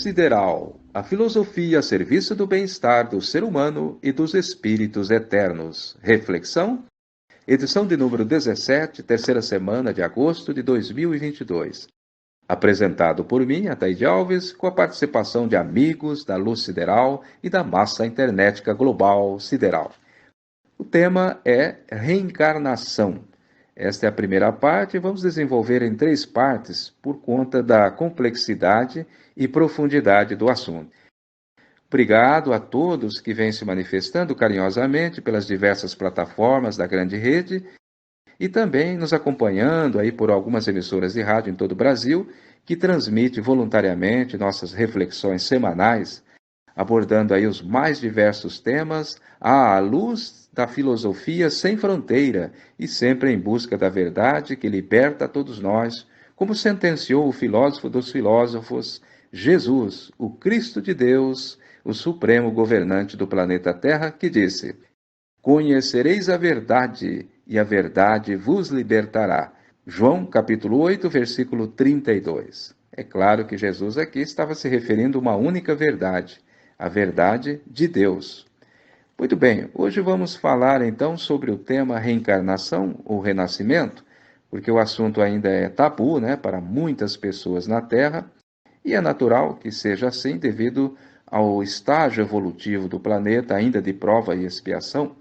Sideral, a filosofia a serviço do bem-estar do ser humano e dos espíritos eternos. Reflexão? Edição de número 17, terceira semana de agosto de 2022. Apresentado por mim, Ataíde Alves, com a participação de amigos da Luz Sideral e da massa internética global sideral. O tema é reencarnação. Esta é a primeira parte e vamos desenvolver em 3 partes por conta da complexidade e profundidade do assunto. Obrigado a todos que vêm se manifestando carinhosamente pelas diversas plataformas da grande rede e também nos acompanhando aí por algumas emissoras de rádio em todo o Brasil que transmite voluntariamente nossas reflexões semanais, abordando aí os mais diversos temas à luz da filosofia sem fronteira e sempre em busca da verdade que liberta a todos nós, como sentenciou o filósofo dos filósofos, Jesus, o Cristo de Deus, o supremo governante do planeta Terra, que disse: "Conhecereis a verdade, e a verdade vos libertará." João, capítulo 8, versículo 32. É claro que Jesus aqui estava se referindo a uma única verdade, a verdade de Deus. Muito bem, hoje vamos falar então sobre o tema reencarnação ou renascimento, porque o assunto ainda é tabu, para muitas pessoas na Terra, e é natural que seja assim devido ao estágio evolutivo do planeta ainda de prova e expiação,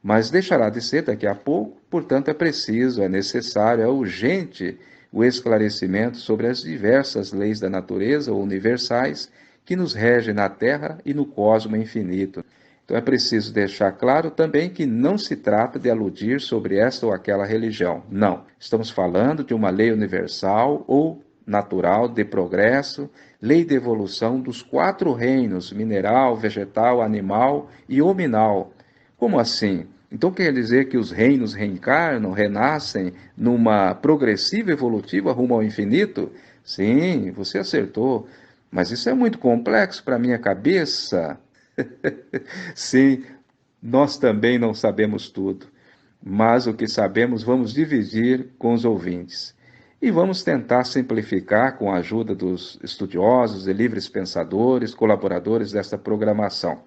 mas deixará de ser daqui a pouco, portanto é preciso, é necessário, é urgente o esclarecimento sobre as diversas leis da natureza ou universais que nos regem na Terra e no cosmo infinito. Então é preciso deixar claro também que não se trata de aludir sobre esta ou aquela religião. Não. Estamos falando de uma lei universal ou natural de progresso, lei de evolução dos 4 reinos, mineral, vegetal, animal e hominal. Como assim? Então quer dizer que os reinos reencarnam, renascem numa progressiva evolutiva rumo ao infinito? Sim, você acertou. Mas isso é muito complexo para a minha cabeça. Sim, nós também não sabemos tudo, mas o que sabemos vamos dividir com os ouvintes. E vamos tentar simplificar com a ajuda dos estudiosos e livres pensadores, colaboradores desta programação.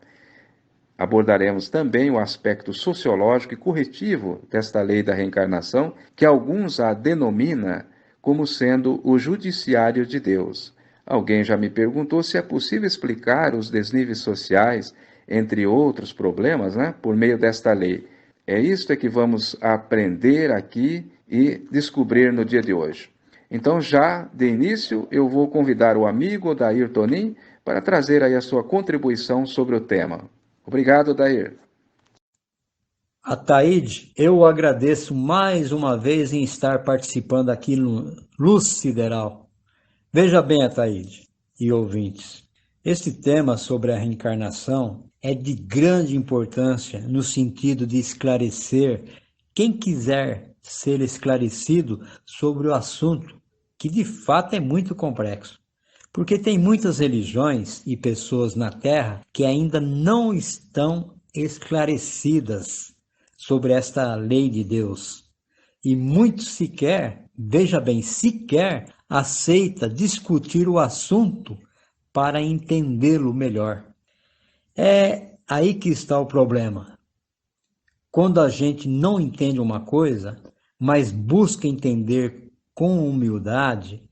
Abordaremos também o aspecto sociológico e corretivo desta lei da reencarnação, que alguns a denominam como sendo o judiciário de Deus. Alguém já me perguntou se é possível explicar os desníveis sociais, entre outros problemas, por meio desta lei. É isto que vamos aprender aqui e descobrir no dia de hoje. Então, já de início, eu vou convidar o amigo Odair Tonin para trazer aí a sua contribuição sobre o tema. Obrigado, Odair. Ataíde, eu agradeço mais uma vez em estar participando aqui no Luz Sideral. Veja bem, Ataíde e ouvintes, este tema sobre a reencarnação é de grande importância no sentido de esclarecer quem quiser ser esclarecido sobre o assunto, que de fato é muito complexo. Porque tem muitas religiões e pessoas na Terra que ainda não estão esclarecidas sobre esta lei de Deus. E muitos sequer, veja bem, sequer aceita discutir o assunto para entendê-lo melhor. É aí que está o problema. Quando a gente não entende uma coisa, mas busca entender com humildade,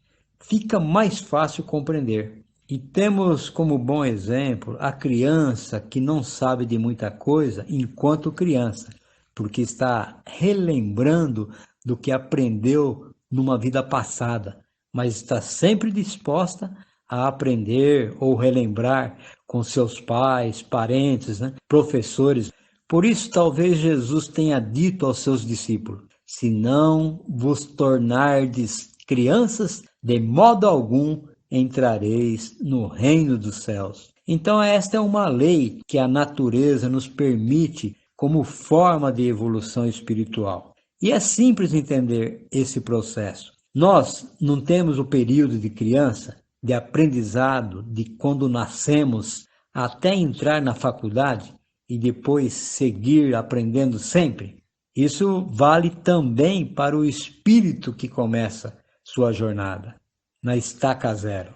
fica mais fácil compreender. E temos como bom exemplo a criança que não sabe de muita coisa enquanto criança, porque está relembrando do que aprendeu numa vida passada, mas está sempre disposta a aprender ou relembrar com seus pais, parentes, professores. Por isso, talvez Jesus tenha dito aos seus discípulos: se não vos tornardes crianças, de modo algum entrareis no reino dos céus. Então, esta é uma lei que a natureza nos permite como forma de evolução espiritual. E é simples entender esse processo. Nós não temos o período de criança, de aprendizado, de quando nascemos até entrar na faculdade e depois seguir aprendendo sempre. Isso vale também para o espírito que começa sua jornada, na estaca zero.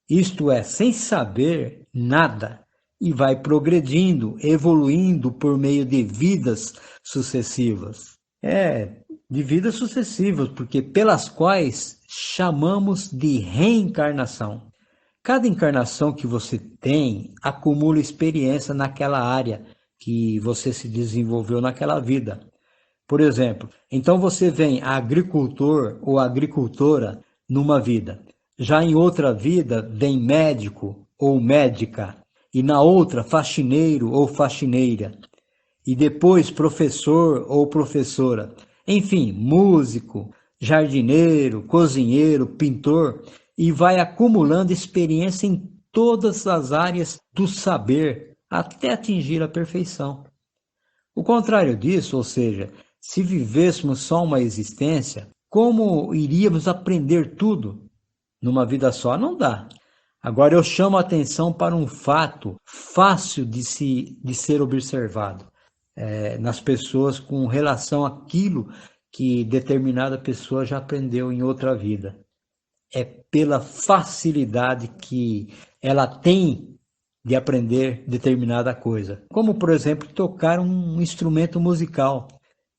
isto é, sem saber nada, e vai progredindo, evoluindo por meio de vidas sucessivas. De vidas sucessivas, porque pelas quais chamamos de reencarnação. Cada encarnação que você tem acumula experiência naquela área que você se desenvolveu naquela vida. Por exemplo, então você vem agricultor ou agricultora numa vida. Já em outra vida, vem médico ou médica. E na outra, faxineiro ou faxineira. E depois, professor ou professora. Enfim, músico, jardineiro, cozinheiro, pintor. E vai acumulando experiência em todas as áreas do saber até atingir a perfeição. O contrário disso, ou seja, se vivêssemos só uma existência, como iríamos aprender tudo numa vida só? Não dá. Agora eu chamo a atenção para um fato fácil de ser observado nas pessoas com relação àquilo que determinada pessoa já aprendeu em outra vida. É pela facilidade que ela tem de aprender determinada coisa. Como, por exemplo, tocar um instrumento musical.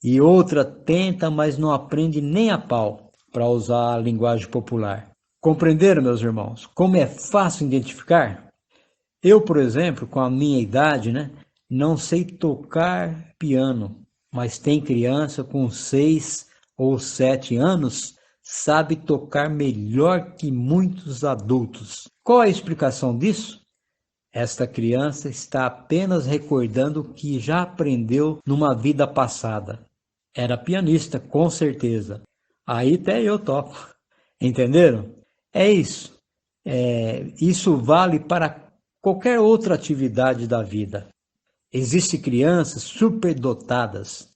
E outra tenta, mas não aprende nem a pau, para usar a linguagem popular. Compreenderam, meus irmãos? Como é fácil identificar? Eu, por exemplo, com a minha idade, não sei tocar piano, mas tem criança com 6 ou 7 anos sabe tocar melhor que muitos adultos. Qual a explicação disso? Esta criança está apenas recordando o que já aprendeu numa vida passada. Era pianista, com certeza. Aí até eu toco. Entenderam? É isso. Isso vale para qualquer outra atividade da vida. Existem crianças superdotadas,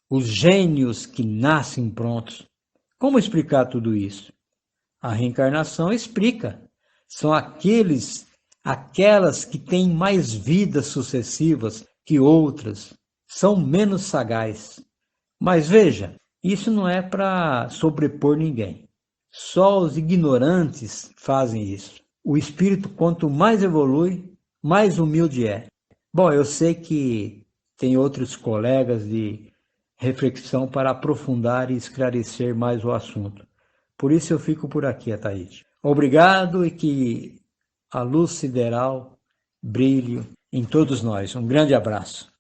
os gênios que nascem prontos. Como explicar tudo isso? A reencarnação explica. São aquelas que têm mais vidas sucessivas que outras, são menos sagazes. Mas veja, isso não é para sobrepor ninguém. Só os ignorantes fazem isso. O espírito, quanto mais evolui, mais humilde é. Bom, eu sei que tem outros colegas de reflexão para aprofundar e esclarecer mais o assunto. Por isso eu fico por aqui, Ataíde. Obrigado e que a luz sideral brilhe em todos nós. Um grande abraço.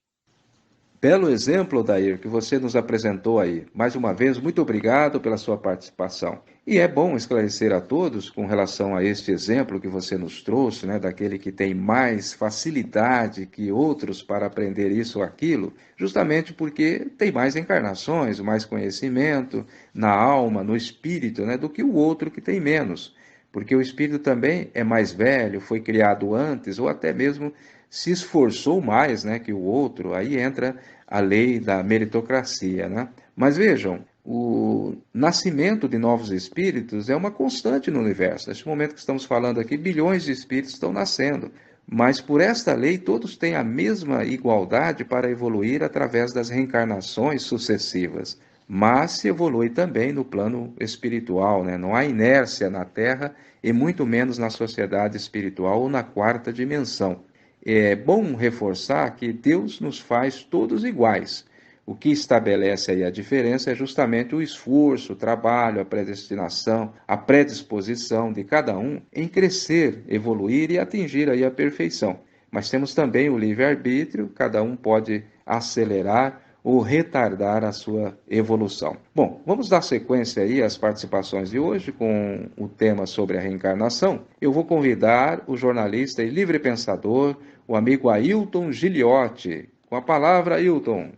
Belo exemplo, Odair, que você nos apresentou aí. Mais uma vez, muito obrigado pela sua participação. E é bom esclarecer a todos com relação a este exemplo que você nos trouxe, daquele que tem mais facilidade que outros para aprender isso ou aquilo, justamente porque tem mais encarnações, mais conhecimento na alma, no espírito, do que o outro que tem menos. Porque o espírito também é mais velho, foi criado antes, ou até mesmo se esforçou mais que o outro, aí entra a lei da meritocracia. Mas vejam, o nascimento de novos espíritos é uma constante no universo. Neste momento que estamos falando aqui, bilhões de espíritos estão nascendo. Mas por esta lei, todos têm a mesma igualdade para evoluir através das reencarnações sucessivas. Mas se evolui também no plano espiritual, Não há inércia na Terra e muito menos na sociedade espiritual ou na quarta dimensão. É bom reforçar que Deus nos faz todos iguais. O que estabelece aí a diferença é justamente o esforço, o trabalho, a predestinação, a predisposição de cada um em crescer, evoluir e atingir aí a perfeição. Mas temos também o livre-arbítrio, cada um pode acelerar ou retardar a sua evolução. Bom, vamos dar sequência aí às participações de hoje com o tema sobre a reencarnação. Eu vou convidar o jornalista e livre pensador, o amigo Ailton Giliotti. Com a palavra, Ailton.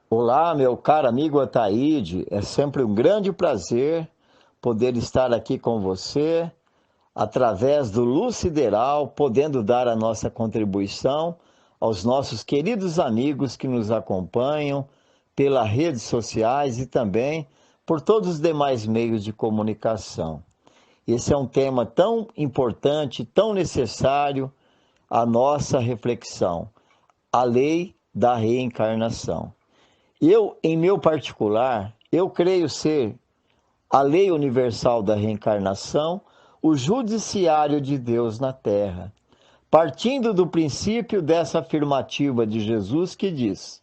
Olá, meu caro amigo Ataíde. É sempre um grande prazer poder estar aqui com você, através do Luz Sideral, podendo dar a nossa contribuição aos nossos queridos amigos que nos acompanham pelas redes sociais e também por todos os demais meios de comunicação. Esse é um tema tão importante, tão necessário à nossa reflexão, a lei da reencarnação. Eu, em meu particular, eu creio ser a lei universal da reencarnação o judiciário de Deus na terra, partindo do princípio dessa afirmativa de Jesus que diz: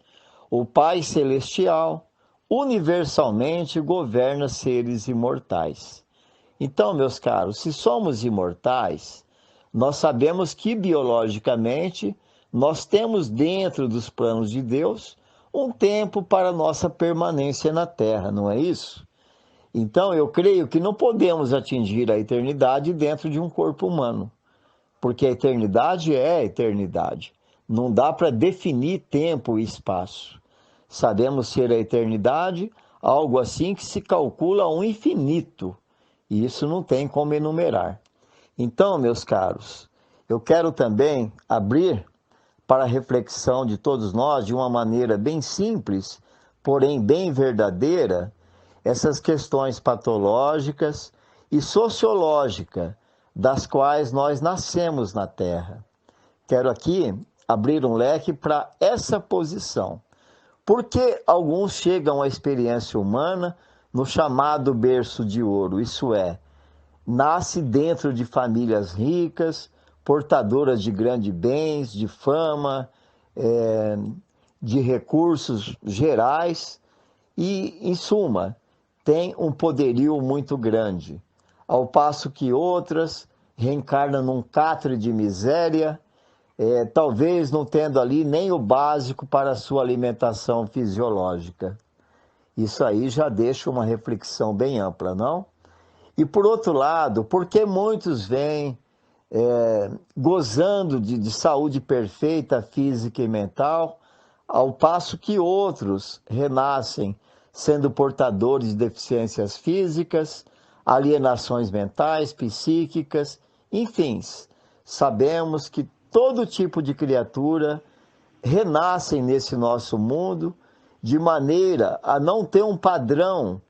o Pai Celestial universalmente governa seres imortais. Então, meus caros, se somos imortais, nós sabemos que biologicamente nós temos dentro dos planos de Deus um tempo para nossa permanência na Terra, não é isso? Então, eu creio que não podemos atingir a eternidade dentro de um corpo humano, porque a eternidade é a eternidade. Não dá para definir tempo e espaço. Sabemos ser a eternidade algo assim que se calcula um infinito, e isso não tem como enumerar. Então, meus caros, eu quero também abrir para a reflexão de todos nós, de uma maneira bem simples, porém bem verdadeira, essas questões patológicas e sociológicas das quais nós nascemos na Terra. Quero aqui abrir um leque para essa posição. Por que alguns chegam à experiência humana no chamado berço de ouro? Isso é, nasce dentro de famílias ricas, portadoras de grandes bens, de fama, de recursos gerais e, em suma, tem um poderio muito grande, ao passo que outras reencarnam num catre de miséria, talvez não tendo ali nem o básico para a sua alimentação fisiológica. Isso aí já deixa uma reflexão bem ampla, não? E por outro lado, por que muitos vêm gozando de saúde perfeita física e mental, ao passo que outros renascem sendo portadores de deficiências físicas, alienações mentais, psíquicas, enfim, sabemos que todo tipo de criatura renascem nesse nosso mundo de maneira a não ter um padrão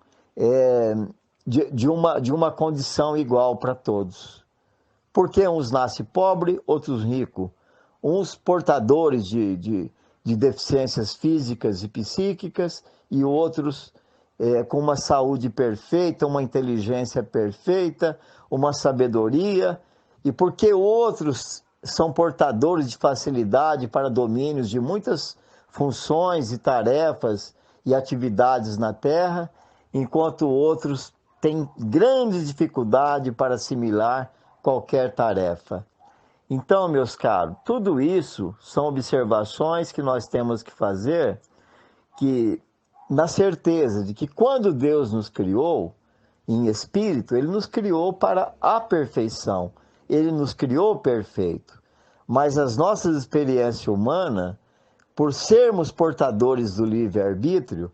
de uma condição igual para todos. Porque uns nascem pobres, outros ricos, uns portadores de deficiências físicas e psíquicas e outros com uma saúde perfeita, uma inteligência perfeita, uma sabedoria, e porque outros são portadores de facilidade para domínios de muitas funções e tarefas e atividades na Terra, enquanto outros têm grande dificuldade para assimilar qualquer tarefa. Então, meus caros, tudo isso são observações que nós temos que fazer, que na certeza de que quando Deus nos criou em espírito, Ele nos criou para a perfeição, Ele nos criou perfeito. Mas as nossas experiências humanas, por sermos portadores do livre-arbítrio,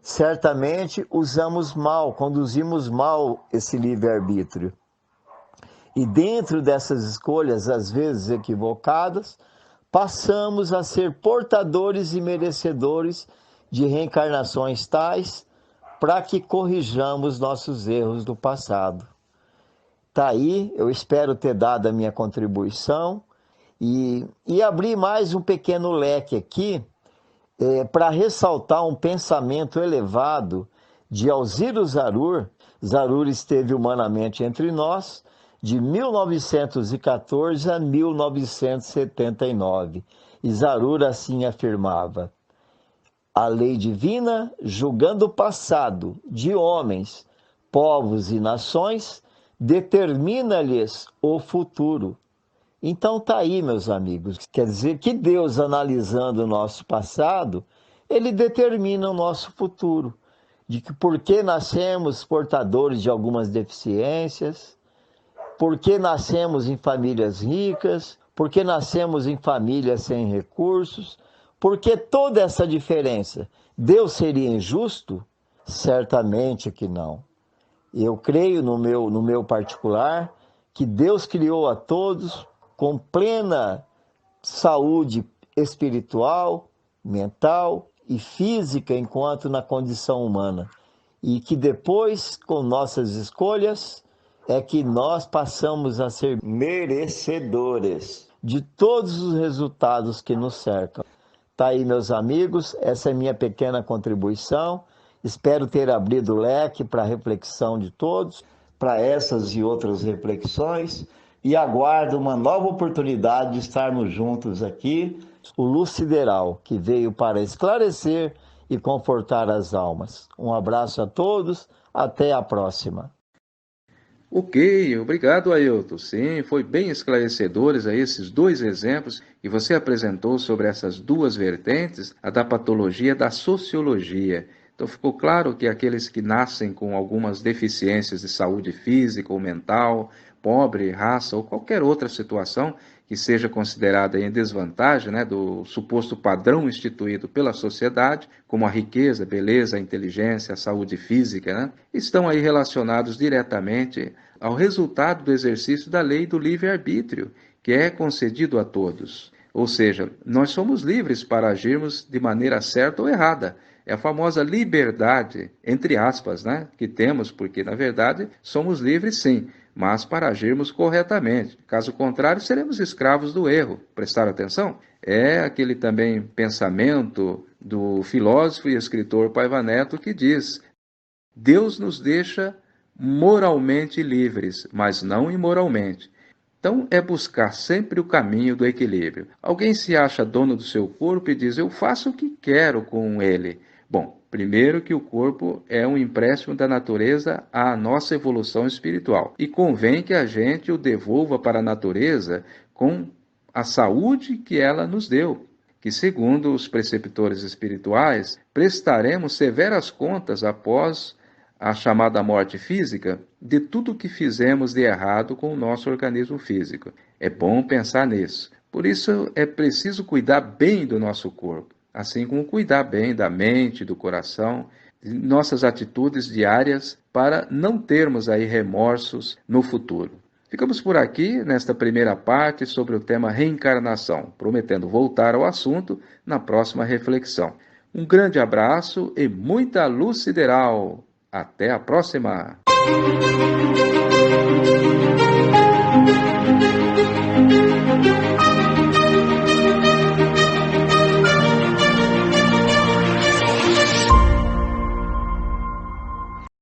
certamente usamos mal, conduzimos mal esse livre-arbítrio. E dentro dessas escolhas, às vezes equivocadas, passamos a ser portadores e merecedores de reencarnações tais para que corrijamos nossos erros do passado. Tá aí, eu espero ter dado a minha contribuição e abrir mais um pequeno leque aqui para ressaltar um pensamento elevado de Alziro Zarur. Zarur esteve humanamente entre nós de 1914 a 1979. E Zarur assim afirmava: a lei divina, julgando o passado de homens, povos e nações, determina-lhes o futuro. Então tá aí, meus amigos, quer dizer que Deus, analisando o nosso passado, Ele determina o nosso futuro, de que por que nascemos portadores de algumas deficiências, por que nascemos em famílias ricas, por que nascemos em famílias sem recursos, por que toda essa diferença? Deus seria injusto? Certamente que não. Eu creio no meu particular que Deus criou a todos com plena saúde espiritual, mental e física enquanto na condição humana. E que depois, com nossas escolhas, é que nós passamos a ser merecedores de todos os resultados que nos cercam. Tá aí, meus amigos, essa é minha pequena contribuição. Espero ter abrido o leque para a reflexão de todos. para essas e outras reflexões e aguardo uma nova oportunidade de estarmos juntos aqui, o Luz Sideral, que veio para esclarecer e confortar as almas. Um abraço a todos, até a próxima. Ok, obrigado, Ailton. Sim, foi bem esclarecedores aí esses dois exemplos que você apresentou sobre essas duas vertentes, a da patologia e da sociologia. Então ficou claro que aqueles que nascem com algumas deficiências de saúde física ou mental, pobre, raça ou qualquer outra situação que seja considerada em desvantagem, né, do suposto padrão instituído pela sociedade, como a riqueza, beleza, a inteligência, a saúde física, né, estão aí relacionados diretamente ao resultado do exercício da lei do livre-arbítrio, que é concedido a todos. Ou seja, nós somos livres para agirmos de maneira certa ou errada. É a famosa liberdade, entre aspas, né, que temos, porque, na verdade, somos livres sim, mas para agirmos corretamente. Caso contrário, seremos escravos do erro. Prestar atenção? É aquele também pensamento do filósofo e escritor Paiva Neto que diz: Deus nos deixa moralmente livres, mas não imoralmente. Então, é buscar sempre o caminho do equilíbrio. Alguém se acha dono do seu corpo e diz: eu faço o que quero com ele. Bom, primeiro que o corpo é um empréstimo da natureza à nossa evolução espiritual. E convém que a gente o devolva para a natureza com a saúde que ela nos deu. Que, segundo os preceptores espirituais, prestaremos severas contas após a chamada morte física de tudo o que fizemos de errado com o nosso organismo físico. É bom pensar nisso. Por isso é preciso cuidar bem do nosso corpo, assim como cuidar bem da mente, do coração, de nossas atitudes diárias para não termos aí remorsos no futuro. Ficamos por aqui nesta primeira parte sobre o tema reencarnação, prometendo voltar ao assunto na próxima reflexão. Um grande abraço e muita luz sideral! Até a próxima!